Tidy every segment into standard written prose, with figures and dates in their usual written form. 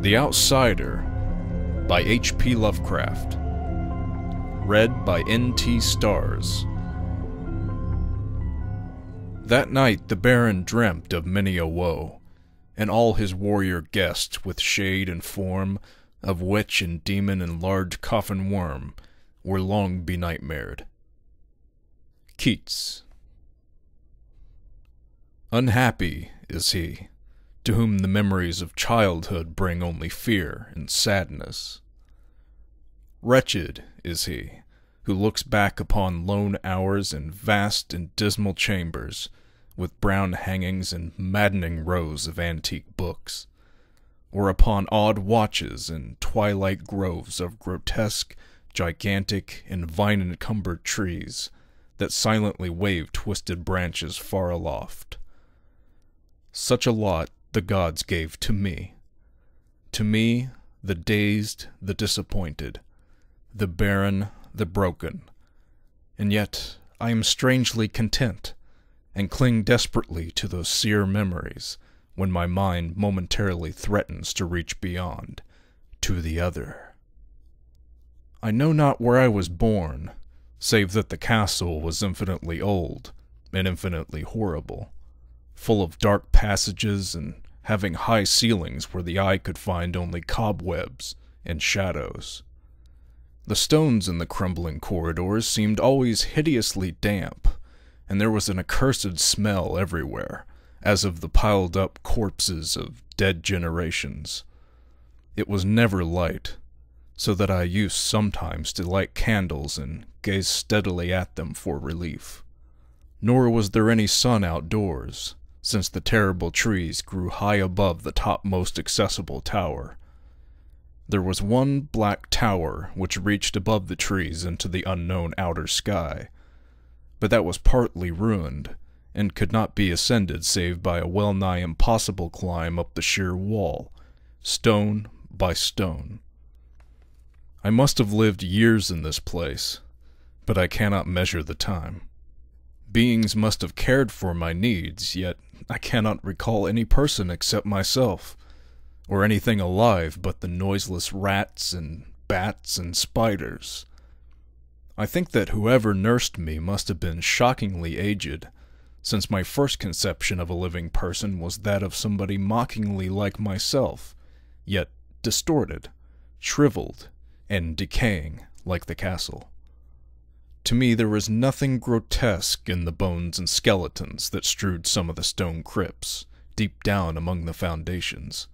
The Outsider by H.P. Lovecraft. Read by N.T. Stars. That night the Baron dreamt of many a woe, and all his warrior guests with shade and form of witch and demon and large coffin worm were long benightmared. Keats. Unhappy is he, to whom the memories of childhood bring only fear and sadness. Wretched is he, who looks back upon lone hours in vast and dismal chambers, with brown hangings and maddening rows of antique books, or upon odd watches in twilight groves of grotesque, gigantic, and vine-encumbered trees that silently wave twisted branches far aloft. Such a lot the gods gave to me, the dazed, the disappointed, the barren, the broken, and yet I am strangely content, and cling desperately to those sere memories when my mind momentarily threatens to reach beyond, to the other. I know not where I was born, save that the castle was infinitely old and infinitely horrible, full of dark passages and having high ceilings where the eye could find only cobwebs and shadows. The stones in the crumbling corridors seemed always hideously damp, and there was an accursed smell everywhere, as of the piled-up corpses of dead generations. It was never light, so that I used sometimes to light candles and gaze steadily at them for relief. Nor was there any sun outdoors, since the terrible trees grew high above the topmost accessible tower. There was one black tower which reached above the trees into the unknown outer sky, but that was partly ruined, and could not be ascended save by a well-nigh impossible climb up the sheer wall, stone by stone. I must have lived years in this place, but I cannot measure the time. Beings must have cared for my needs, yet I cannot recall any person except myself, or anything alive but the noiseless rats and bats and spiders. I think that whoever nursed me must have been shockingly aged, since my first conception of a living person was that of somebody mockingly like myself, yet distorted, shriveled, and decaying like the castle. To me there was nothing grotesque in the bones and skeletons that strewed some of the stone crypts, deep down among the foundations.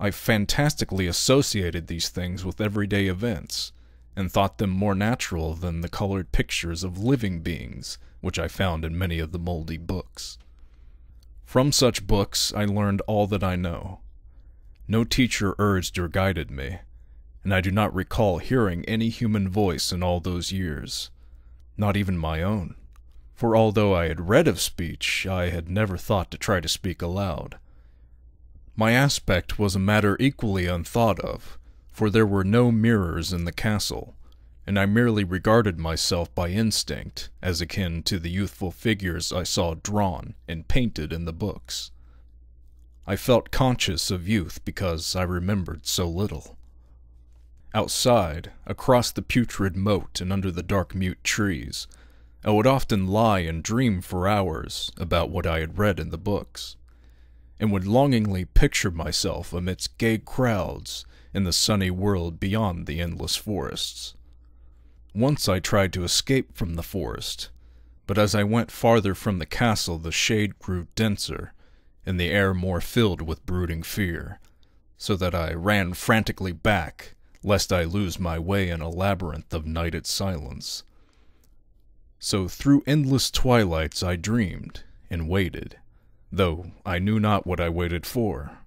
I fantastically associated these things with everyday events, and thought them more natural than the colored pictures of living beings which I found in many of the moldy books. From such books I learned all that I know. No teacher urged or guided me, and I do not recall hearing any human voice in all those years, not even my own, for although I had read of speech, I had never thought to try to speak aloud. My aspect was a matter equally unthought of, for there were no mirrors in the castle, and I merely regarded myself by instinct as akin to the youthful figures I saw drawn and painted in the books. I felt conscious of youth because I remembered so little. Outside, across the putrid moat and under the dark mute trees, I would often lie and dream for hours about what I had read in the books, and would longingly picture myself amidst gay crowds in the sunny world beyond the endless forests. Once I tried to escape from the forest, but as I went farther from the castle the shade grew denser, and the air more filled with brooding fear, so that I ran frantically back, lest I lose my way in a labyrinth of nighted silence. So through endless twilights I dreamed, and waited, though I knew not what I waited for.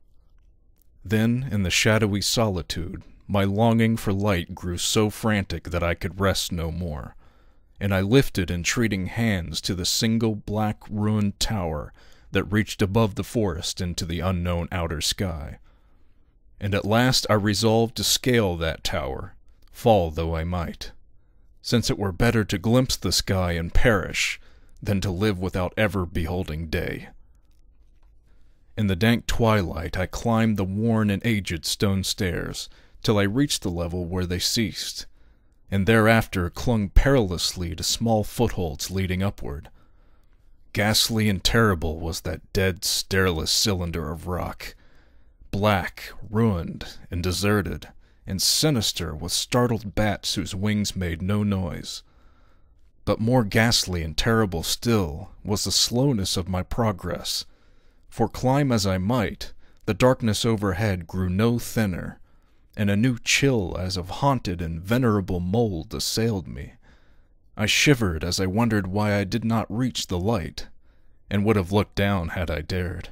Then, in the shadowy solitude, my longing for light grew so frantic that I could rest no more, and I lifted entreating hands to the single black ruined tower that reached above the forest into the unknown outer sky. And at last I resolved to scale that tower, fall though I might, since it were better to glimpse the sky and perish than to live without ever beholding day. In the dank twilight, I climbed the worn and aged stone stairs till I reached the level where they ceased, and thereafter clung perilously to small footholds leading upward. Ghastly and terrible was that dead, stairless cylinder of rock, black, ruined, and deserted, and sinister with startled bats whose wings made no noise. But more ghastly and terrible still was the slowness of my progress, for climb as I might, the darkness overhead grew no thinner, and a new chill as of haunted and venerable mold assailed me. I shivered as I wondered why I did not reach the light, and would have looked down had I dared.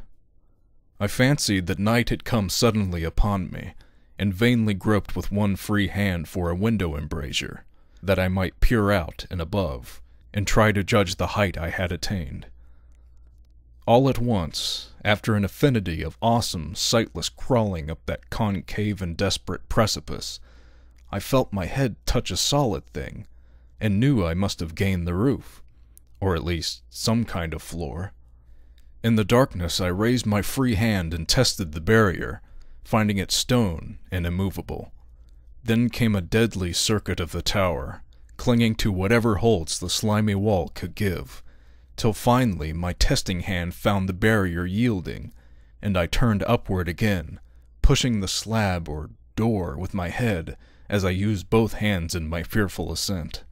I fancied that night had come suddenly upon me, and vainly groped with one free hand for a window embrasure, that I might peer out and above, and try to judge the height I had attained. All at once, after an infinity of awesome, sightless crawling up that concave and desperate precipice, I felt my head touch a solid thing, and knew I must have gained the roof, or at least some kind of floor. In the darkness I raised my free hand and tested the barrier, finding it stone and immovable. Then came a deadly circuit of the tower, clinging to whatever holds the slimy wall could give, till finally my testing hand found the barrier yielding, and I turned upward again, pushing the slab or door with my head as I used both hands in my fearful ascent.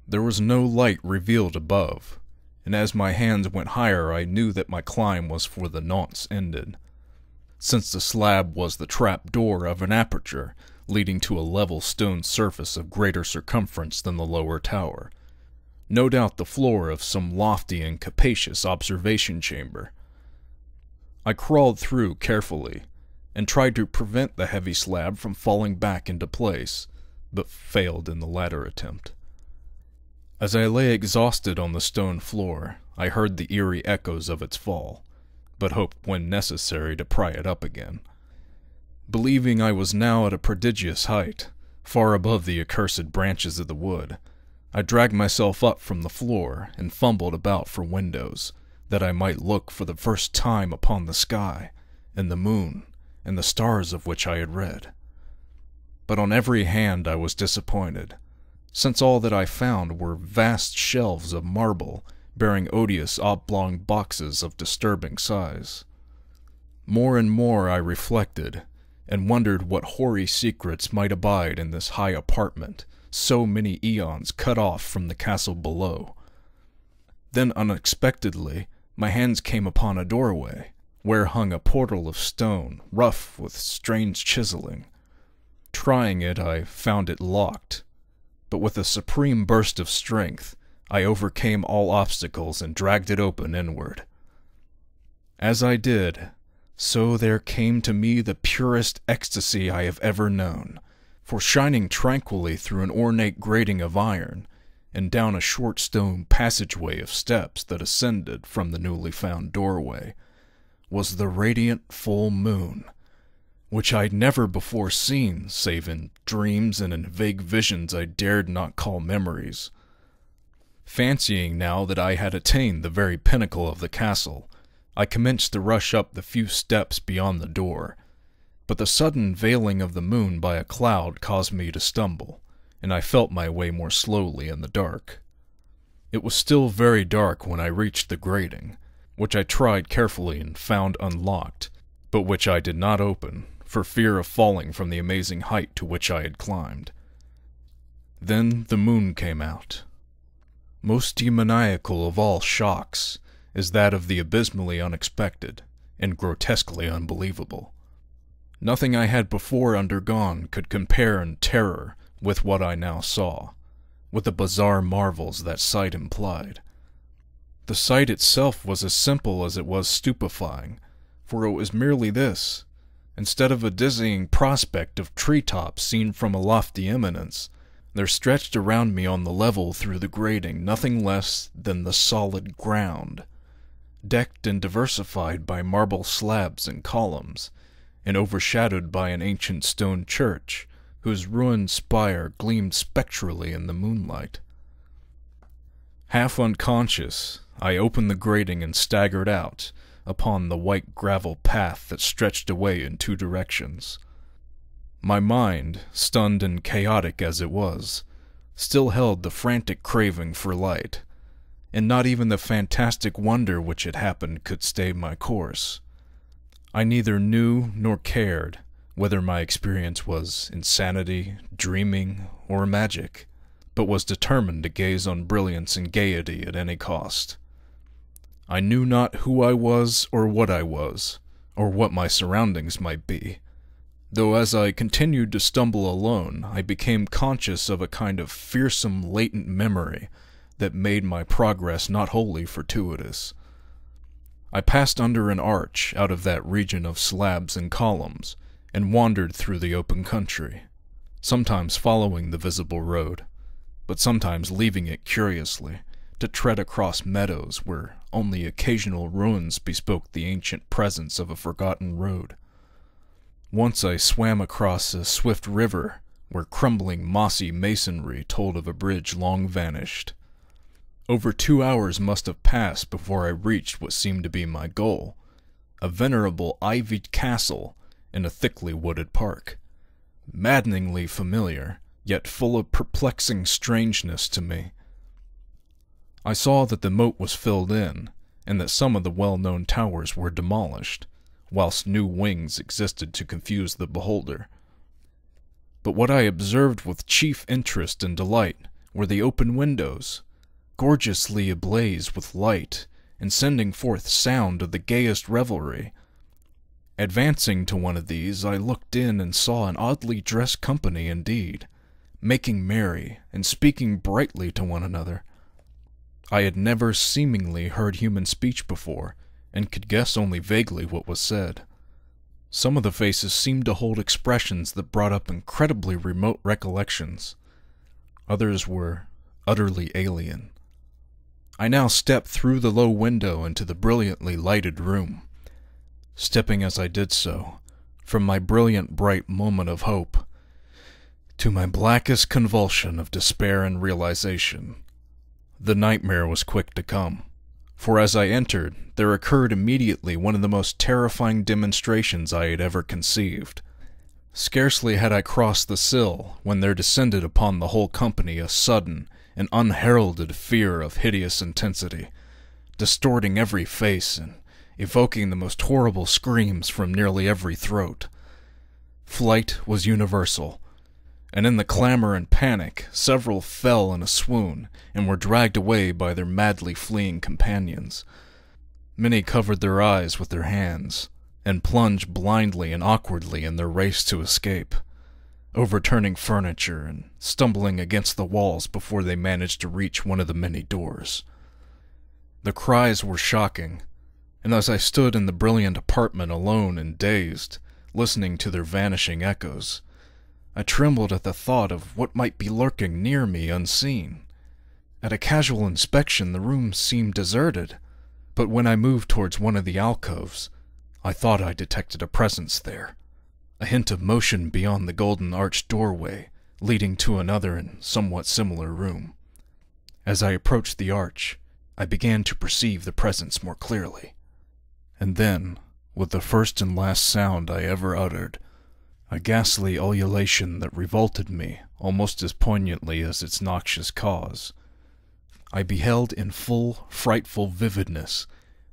There was no light revealed above, and as my hands went higher I knew that my climb was for the nonce ended, since the slab was the trap door of an aperture leading to a level stone surface of greater circumference than the lower tower, no doubt the floor of some lofty and capacious observation chamber. I crawled through carefully, and tried to prevent the heavy slab from falling back into place, but failed in the latter attempt. As I lay exhausted on the stone floor, I heard the eerie echoes of its fall, but hoped when necessary to pry it up again. Believing I was now at a prodigious height, far above the accursed branches of the wood, I dragged myself up from the floor and fumbled about for windows, that I might look for the first time upon the sky, and the moon, and the stars of which I had read. But on every hand I was disappointed, since all that I found were vast shelves of marble bearing odious oblong boxes of disturbing size. More and more I reflected, and wondered what hoary secrets might abide in this high apartment, so many eons cut off from the castle below. Then unexpectedly my hands came upon a doorway, where hung a portal of stone, rough with strange chiseling. Trying it, I found it locked, but with a supreme burst of strength, I overcame all obstacles and dragged it open inward. As I did, so there came to me the purest ecstasy I have ever known, for shining tranquilly through an ornate grating of iron, and down a short stone passageway of steps that ascended from the newly found doorway, was the radiant full moon, which I'd never before seen save in dreams and in vague visions I dared not call memories. Fancying now that I had attained the very pinnacle of the castle, I commenced to rush up the few steps beyond the door, but the sudden veiling of the moon by a cloud caused me to stumble, and I felt my way more slowly in the dark. It was still very dark when I reached the grating, which I tried carefully and found unlocked, but which I did not open, for fear of falling from the amazing height to which I had climbed. Then the moon came out. Most demoniacal of all shocks is that of the abysmally unexpected and grotesquely unbelievable. Nothing I had before undergone could compare in terror with what I now saw, with the bizarre marvels that sight implied. The sight itself was as simple as it was stupefying, for it was merely this: instead of a dizzying prospect of treetops seen from a lofty eminence, there stretched around me on the level through the grating nothing less than the solid ground, decked and diversified by marble slabs and columns, and overshadowed by an ancient stone church, whose ruined spire gleamed spectrally in the moonlight. Half unconscious, I opened the grating and staggered out, upon the white gravel path that stretched away in two directions. My mind, stunned and chaotic as it was, still held the frantic craving for light, and not even the fantastic wonder which had happened could stay my course. I neither knew nor cared whether my experience was insanity, dreaming, or magic, but was determined to gaze on brilliance and gaiety at any cost. I knew not who I was, or what my surroundings might be, though as I continued to stumble alone, I became conscious of a kind of fearsome latent memory that made my progress not wholly fortuitous. I passed under an arch out of that region of slabs and columns, and wandered through the open country, sometimes following the visible road, but sometimes leaving it curiously, to tread across meadows where only occasional ruins bespoke the ancient presence of a forgotten road. Once I swam across a swift river where crumbling mossy masonry told of a bridge long vanished. Over 2 hours must have passed before I reached what seemed to be my goal, a venerable ivied castle in a thickly wooded park, maddeningly familiar, yet full of perplexing strangeness to me. I saw that the moat was filled in, and that some of the well-known towers were demolished, whilst new wings existed to confuse the beholder. But what I observed with chief interest and delight were the open windows, gorgeously ablaze with light, and sending forth sound of the gayest revelry. Advancing to one of these, I looked in and saw an oddly dressed company indeed, making merry and speaking brightly to one another. I had never seemingly heard human speech before, and could guess only vaguely what was said. Some of the faces seemed to hold expressions that brought up incredibly remote recollections. Others were utterly alien. I now stepped through the low window into the brilliantly lighted room, stepping as I did so, from my brilliant bright moment of hope, to my blackest convulsion of despair and realization. The nightmare was quick to come, for as I entered, there occurred immediately one of the most terrifying demonstrations I had ever conceived. Scarcely had I crossed the sill when there descended upon the whole company a sudden and unheralded fear of hideous intensity, distorting every face and evoking the most horrible screams from nearly every throat. Flight was universal, and in the clamor and panic, several fell in a swoon and were dragged away by their madly fleeing companions. Many covered their eyes with their hands, and plunged blindly and awkwardly in their race to escape, overturning furniture and stumbling against the walls before they managed to reach one of the many doors. The cries were shocking, and as I stood in the brilliant apartment alone and dazed, listening to their vanishing echoes, I trembled at the thought of what might be lurking near me unseen. At a casual inspection, the room seemed deserted, but when I moved towards one of the alcoves, I thought I detected a presence there, a hint of motion beyond the golden arched doorway, leading to another and somewhat similar room. As I approached the arch, I began to perceive the presence more clearly. And then, with the first and last sound I ever uttered, a ghastly ululation that revolted me almost as poignantly as its noxious cause, I beheld in full, frightful vividness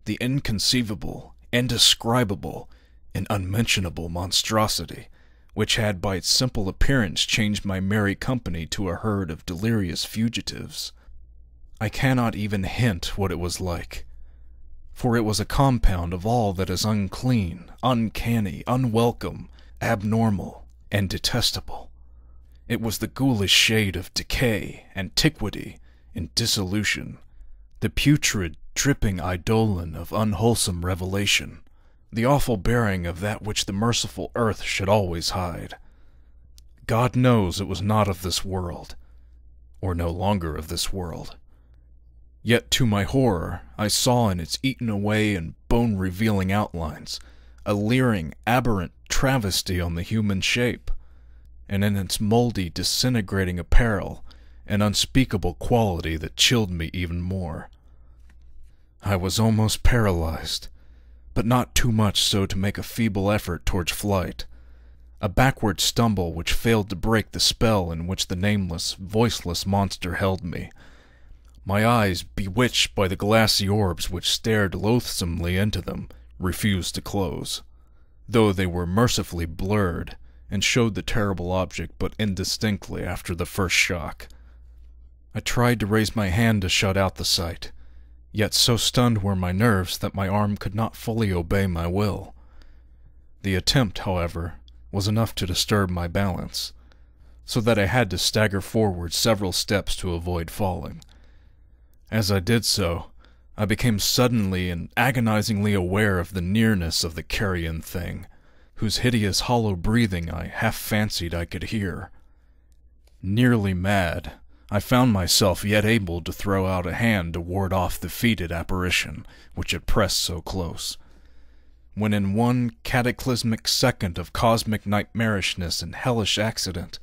the inconceivable, indescribable, and unmentionable monstrosity which had by its simple appearance changed my merry company to a herd of delirious fugitives. I cannot even hint what it was like, for it was a compound of all that is unclean, uncanny, unwelcome, abnormal, and detestable. It was the ghoulish shade of decay, antiquity, and dissolution, the putrid, dripping eidolon of unwholesome revelation, the awful bearing of that which the merciful earth should always hide. God knows it was not of this world, or no longer of this world. Yet to my horror, I saw in its eaten-away and bone-revealing outlines a leering, aberrant travesty on the human shape, and in its moldy, disintegrating apparel, an unspeakable quality that chilled me even more. I was almost paralyzed, but not too much so to make a feeble effort towards flight. A backward stumble which failed to break the spell in which the nameless, voiceless monster held me. My eyes, bewitched by the glassy orbs which stared loathsomely into them, refused to close, though they were mercifully blurred and showed the terrible object but indistinctly after the first shock. I tried to raise my hand to shut out the sight, yet so stunned were my nerves that my arm could not fully obey my will. The attempt, however, was enough to disturb my balance, so that I had to stagger forward several steps to avoid falling. As I did so, I became suddenly and agonizingly aware of the nearness of the carrion thing, whose hideous hollow breathing I half fancied I could hear. Nearly mad, I found myself yet able to throw out a hand to ward off the fetid apparition which had pressed so close, when in one cataclysmic second of cosmic nightmarishness and hellish accident,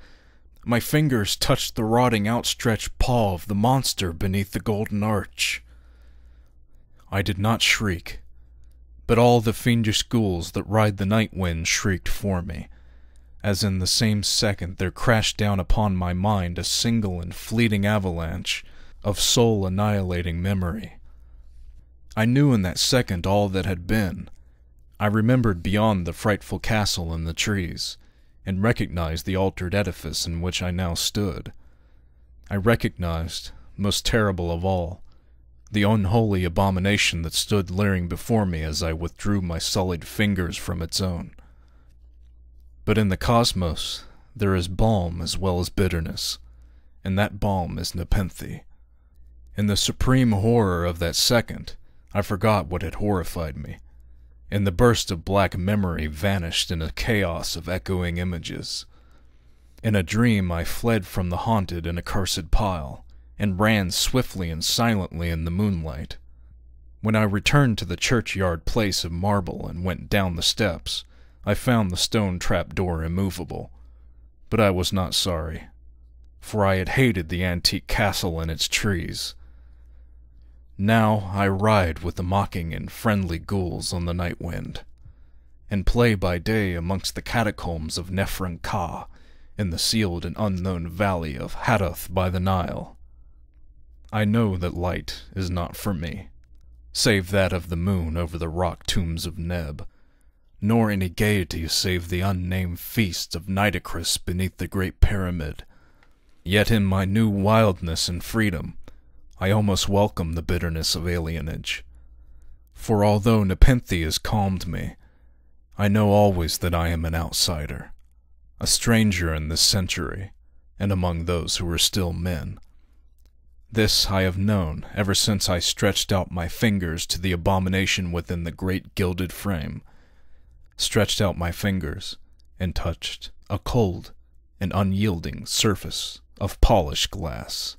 my fingers touched the rotting outstretched paw of the monster beneath the golden arch. I did not shriek, but all the fiendish ghouls that ride the night wind shrieked for me, as in the same second there crashed down upon my mind a single and fleeting avalanche of soul-annihilating memory. I knew in that second all that had been. I remembered beyond the frightful castle in the trees, and recognized the altered edifice in which I now stood. I recognized, most terrible of all, the unholy abomination that stood leering before me as I withdrew my sullied fingers from its own. But in the cosmos, there is balm as well as bitterness, and that balm is Nepenthe. In the supreme horror of that second, I forgot what had horrified me, and the burst of black memory vanished in a chaos of echoing images. In a dream I fled from the haunted and accursed pile, and ran swiftly and silently in the moonlight. When I returned to the churchyard place of marble and went down the steps, I found the stone trap-door immovable, but I was not sorry, for I had hated the antique castle and its trees. Now I ride with the mocking and friendly ghouls on the night wind, and play by day amongst the catacombs of Nephron-Ka in the sealed and unknown valley of Hadath by the Nile. I know that light is not for me, save that of the moon over the rock tombs of Neb, nor any gaiety save the unnamed feast of Nitocris beneath the great pyramid. Yet in my new wildness and freedom, I almost welcome the bitterness of alienage. For although Nepenthe has calmed me, I know always that I am an outsider, a stranger in this century, and among those who are still men. This I have known ever since I stretched out my fingers to the abomination within the great gilded frame, stretched out my fingers, and touched a cold and unyielding surface of polished glass.